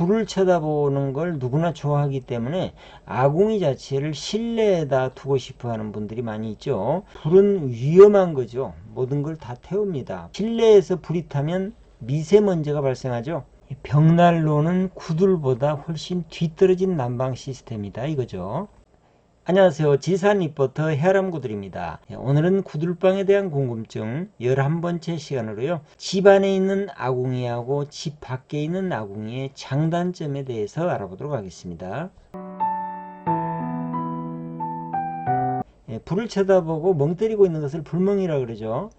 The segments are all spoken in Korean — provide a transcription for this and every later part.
불을 쳐다보는 걸 누구나 좋아하기 때문에 아궁이 자체를 실내에다 두고 싶어 하는 분들이 많이 있죠. 불은 위험한 거죠. 모든 걸 다 태웁니다. 실내에서 불이 타면 미세먼지가 발생하죠. 벽난로는 구들보다 훨씬 뒤떨어진 난방 시스템이다 이거죠. 안녕하세요. 지산 리포터 해람구들입니다. 오늘은 구들방에 대한 궁금증 11번째 시간으로요. 집 안에 있는 아궁이하고 집 밖에 있는 아궁이의 장단점에 대해서 알아보도록 하겠습니다. 불을 쳐다보고 멍 때리고 있는 것을 불멍이라 그러죠.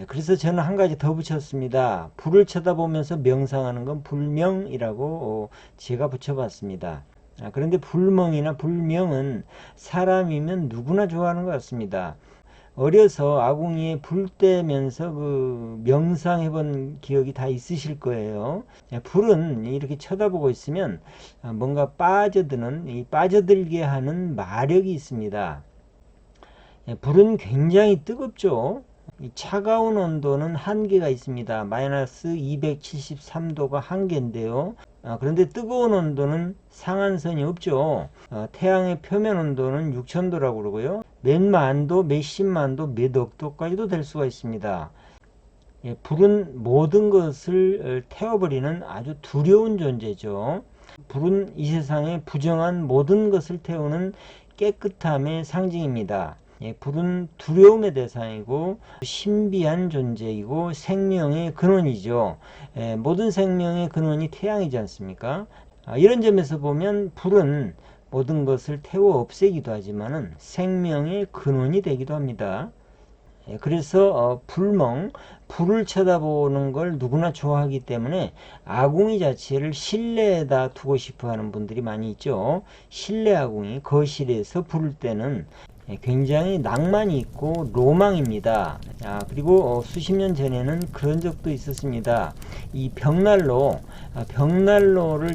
그래서 저는 한 가지 더 붙였습니다. 불을 쳐다보면서 명상하는 건 불명이라고 제가 붙여봤습니다. 그런데 불멍이나 불명은 사람이면 누구나 좋아하는 것 같습니다. 어려서 아궁이에 불 떼면서 명상해 본 기억이 다 있으실 거예요. 불은 이렇게 쳐다보고 있으면 뭔가 빠져들게 하는 마력이 있습니다. 불은 굉장히 뜨겁죠. 차가운 온도는 한계가 있습니다. 마이너스 273도가 한계인데요. 그런데 뜨거운 온도는 상한선이 없죠. 태양의 표면 온도는 6000도라고 그러고요. 몇만도, 몇십만도, 몇 억도까지도 될 수가 있습니다. 불은 모든 것을 태워버리는 아주 두려운 존재죠. 불은 이 세상에 부정한 모든 것을 태우는 깨끗함의 상징입니다. 불은 두려움의 대상이고 신비한 존재이고 생명의 근원이죠. 모든 생명의 근원이 태양이지 않습니까? 이런 점에서 보면 불은 모든 것을 태워 없애기도 하지만 생명의 근원이 되기도 합니다. 그래서 불을 쳐다보는 걸 누구나 좋아하기 때문에 아궁이 자체를 실내에다 두고 싶어 하는 분들이 많이 있죠. 실내 아궁이, 거실에서 불을 때는 굉장히 낭만이 있고 로망입니다. 그리고 수십 년 전에는 그런 적도 있었습니다. 이 벽난로를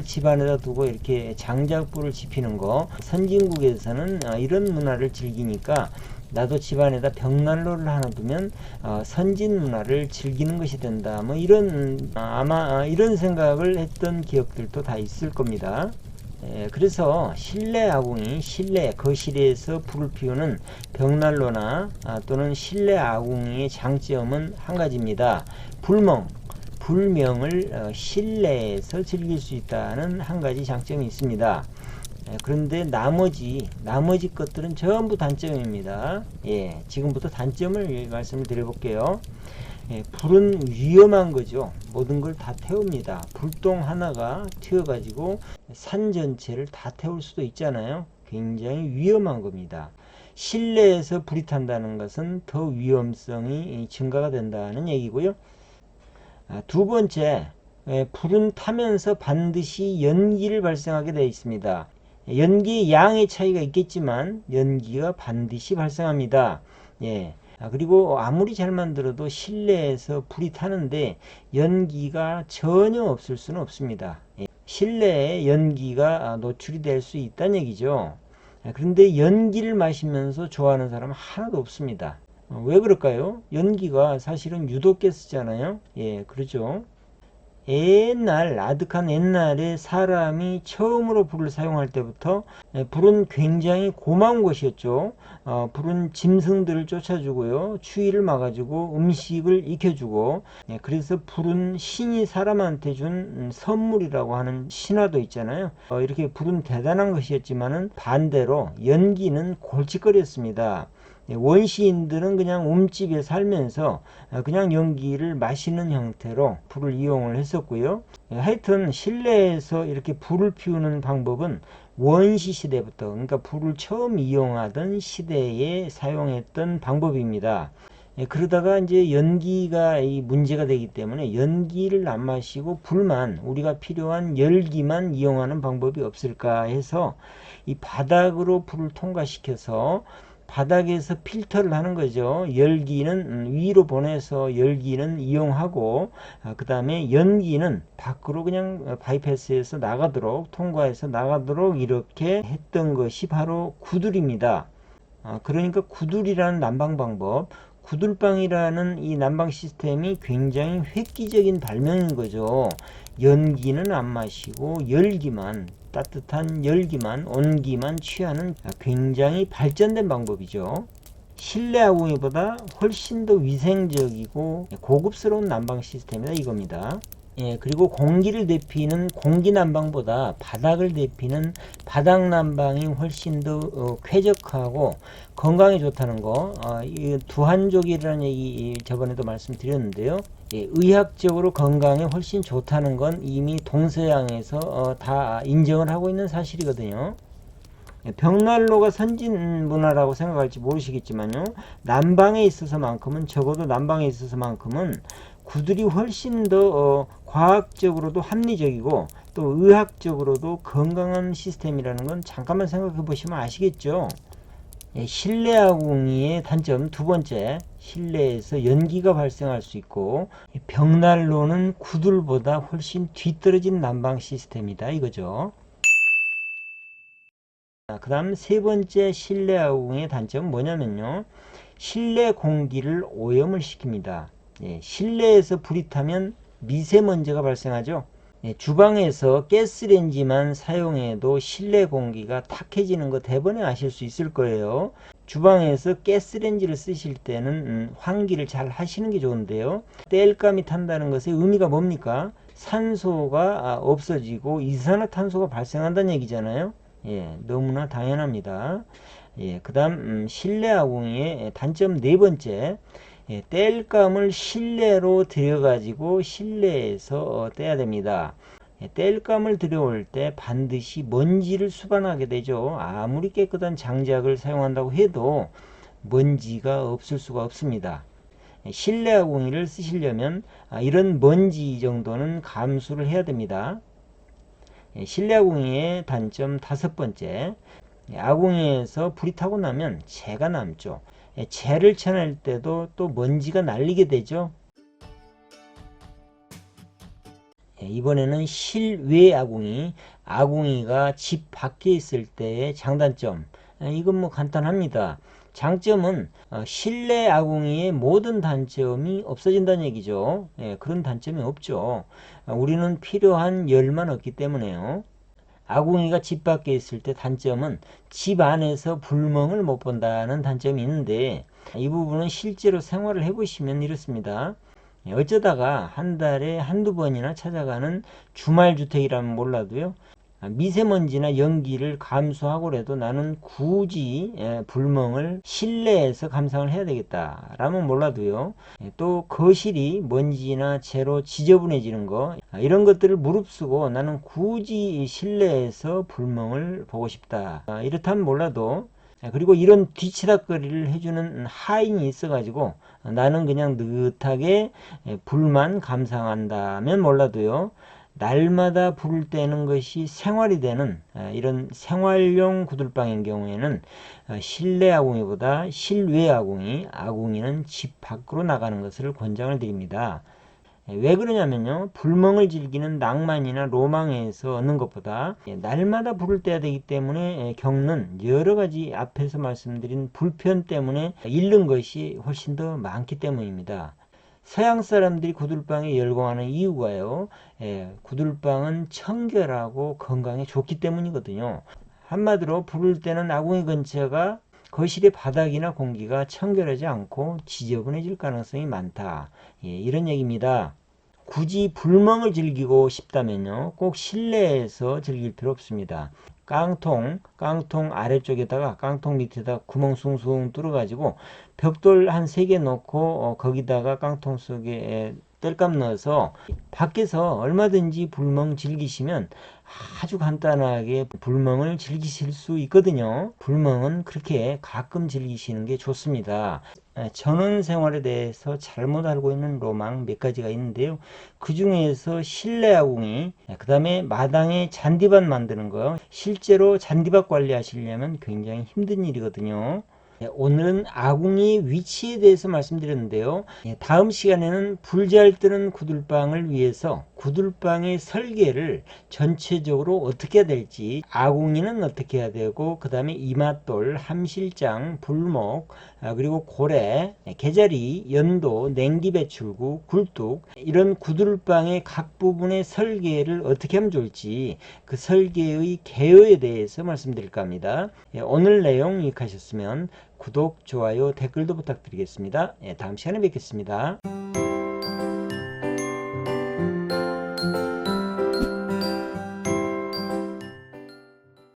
집 안에다 두고 이렇게 장작불을 지피는 거, 선진국에서는 이런 문화를 즐기니까 나도 집 안에다 벽난로를 하나 두면 선진 문화를 즐기는 것이 된다. 뭐 아마 이런 생각을 했던 기억들도 다 있을 겁니다. 그래서 실내 아궁이, 거실에서 불을 피우는 벽난로나 또는 실내 아궁이의 장점은 한 가지입니다. 불명을 실내에서 즐길 수 있다는 한 가지 장점이 있습니다. 그런데 나머지 것들은 전부 단점입니다. 지금부터 단점을 말씀을 드려볼게요. 불은 위험한 거죠. 모든 걸 다 태웁니다. 불똥 하나가 튀어가지고 산 전체를 다 태울 수도 있잖아요. 굉장히 위험한 겁니다. 실내에서 불이 탄다는 것은 더 위험성이 증가가 된다는 얘기고요. 두 번째, 불은 타면서 반드시 연기를 발생하게 되어 있습니다. 연기의 양의 차이가 있겠지만 연기가 반드시 발생합니다. 그리고 아무리 잘 만들어도 실내에서 불이 타는데 연기가 전혀 없을 수는 없습니다. 실내에 연기가 노출이 될 수 있다는 얘기죠. 그런데 연기를 마시면서 좋아하는 사람은 하나도 없습니다. 왜 그럴까요? 연기가 사실은 유독가스잖아요. 그렇죠. 아득한 옛날에 사람이 처음으로 불을 사용할 때부터 불은 굉장히 고마운 것이었죠. 불은 짐승들을 쫓아주고요, 추위를 막아주고 음식을 익혀주고, 그래서 불은 신이 사람한테 준 선물이라고 하는 신화도 있잖아요. 이렇게 불은 대단한 것이었지만은 반대로 연기는 골칫거리였습니다. 원시인들은 그냥 움집에 살면서 그냥 연기를 마시는 형태로 불을 이용을 했었고요. 하여튼 실내에서 이렇게 불을 피우는 방법은 원시 시대부터, 그러니까 불을 처음 이용하던 시대에 사용했던 방법입니다. 그러다가 이제 연기가 문제가 되기 때문에 연기를 안 마시고 우리가 필요한 열기만 이용하는 방법이 없을까 해서 이 바닥으로 불을 통과시켜서 바닥에서 필터를 하는 거죠. 열기는 위로 보내서 열기는 이용하고, 그 다음에 연기는 밖으로 그냥 바이패스에서 통과해서 나가도록 이렇게 했던 것이 바로 구들입니다. 그러니까 구들이라는 난방 방법, 구들방이라는 이 난방 시스템이 굉장히 획기적인 발명인 거죠. 연기는 안 마시고 열기만, 따뜻한 열기만, 온기만 취하는 굉장히 발전된 방법이죠. 실내 아궁이보다 훨씬 더 위생적이고 고급스러운 난방 시스템이다 이겁니다. 그리고 공기를 대피는 공기 난방보다 바닥을 대피는 바닥 난방이 훨씬 더 쾌적하고 건강에 좋다는 거, 이 두한족이라는 얘기 저번에도 말씀드렸는데요. 의학적으로 건강에 훨씬 좋다는 건 이미 동서양에서 다 인정을 하고 있는 사실이거든요. 벽난로가 선진 문화라고 생각할지 모르시겠지만요, 난방에 있어서만큼은, 적어도 난방에 있어서만큼은 구들이 훨씬 더 과학적으로도 합리적이고 또 의학적으로도 건강한 시스템이라는 건 잠깐만 생각해 보시면 아시겠죠. 실내 아궁이의 단점 두 번째, 실내에서 연기가 발생할 수 있고 벽난로는 구들보다 훨씬 뒤떨어진 난방 시스템이다 이거죠. 그 다음 세 번째 실내 아궁이의 단점은 뭐냐면요, 실내 공기를 오염을 시킵니다. 실내에서 불이 타면 미세먼지가 발생하죠. 주방에서 가스레인지만 사용해도 실내 공기가 탁해지는 거 대번에 아실 수 있을 거예요. 주방에서 가스레인지를 쓰실 때는 환기를 잘 하시는 게 좋은데요, 땔감이 탄다는 것의 의미가 뭡니까? 산소가 없어지고 이산화탄소가 발생한다는 얘기잖아요. 너무나 당연합니다. 그 다음 실내 아궁이의 단점 네 번째, 땔감을 실내로 들여가지고 실내에서 떼야 됩니다. 땔감을 들여올 때 반드시 먼지를 수반하게 되죠. 아무리 깨끗한 장작을 사용한다고 해도 먼지가 없을 수가 없습니다. 실내 아궁이를 쓰시려면 이런 먼지 정도는 감수를 해야 됩니다. 실내 아궁이의 단점 다섯 번째, 아궁이에서 불이 타고 나면 재가 남죠. 재를 쳐낼 때도 또 먼지가 날리게 되죠. 이번에는 실외 아궁이, 아궁이가 집 밖에 있을 때의 장단점. 이건 뭐 간단합니다. 장점은 실내 아궁이의 모든 단점이 없어진다는 얘기죠. 그런 단점이 없죠. 우리는 필요한 열만 얻기 때문에요. 아궁이가 집 밖에 있을 때 단점은 집 안에서 불멍을 못 본다는 단점이 있는데, 이 부분은 실제로 생활을 해보시면 이렇습니다. 어쩌다가 한 달에 한두 번이나 찾아가는 주말주택이라면 몰라도요, 미세먼지나 연기를 감수하고라도 나는 굳이 불멍을 실내에서 감상을 해야 되겠다 라면 몰라도요, 또 거실이 먼지나 재로 지저분해지는 거, 이런 것들을 무릅쓰고 나는 굳이 실내에서 불멍을 보고 싶다, 이렇다면 몰라도, 그리고 이런 뒤치다거리를 해주는 하인이 있어 가지고 나는 그냥 느긋하게 불만 감상한다면 몰라도요, 날마다 불을 떼는 것이 생활이 되는 이런 생활용 구들방인 경우에는 실내 아궁이보다 실외 아궁이, 아궁이는 집 밖으로 나가는 것을 권장을 드립니다. 왜 그러냐면요, 불멍을 즐기는 낭만이나 로망에서 얻는 것보다 날마다 불을 떼야 되기 때문에 겪는 여러가지 앞에서 말씀드린 불편 때문에 잃는 것이 훨씬 더 많기 때문입니다. 서양 사람들이 구들방에 열광하는 이유가요, 구들방은 청결하고 건강에 좋기 때문이거든요. 한마디로 불을 때는 아궁이 근처가 거실의 바닥이나 공기가 청결하지 않고 지저분해질 가능성이 많다, 이런 얘기입니다. 굳이 불멍을 즐기고 싶다면요, 꼭 실내에서 즐길 필요 없습니다. 깡통 아래쪽에다가 깡통 밑에다 구멍 숭숭 뚫어 가지고 벽돌 한 3개 넣고 거기다가 깡통 속에 땔감 넣어서 밖에서 얼마든지 불멍 즐기시면 아주 간단하게 불멍을 즐기실 수 있거든요. 불멍은 그렇게 가끔 즐기시는 게 좋습니다. 전원 생활에 대해서 잘못 알고 있는 로망 몇 가지가 있는데요, 그 중에서 실내 아궁이, 그 다음에 마당에 잔디밭 만드는 거, 실제로 잔디밭 관리하시려면 굉장히 힘든 일이거든요. 오늘은 아궁이 위치에 대해서 말씀드렸는데요, 다음 시간에는 불 잘 뜨는 구들방을 위해서 구들방의 설계를 전체적으로 어떻게 해야 될지, 아궁이는 어떻게 해야 되고, 그 다음에 이맛돌, 함실장, 불목, 그리고 고래, 개자리, 연도, 냉기배출구, 굴뚝, 이런 구들방의 각 부분의 설계를 어떻게 하면 좋을지 그 설계의 개요에 대해서 말씀드릴까 합니다. 오늘 내용 유익하셨으면 구독, 좋아요, 댓글도 부탁드리겠습니다. 다음 시간에 뵙겠습니다.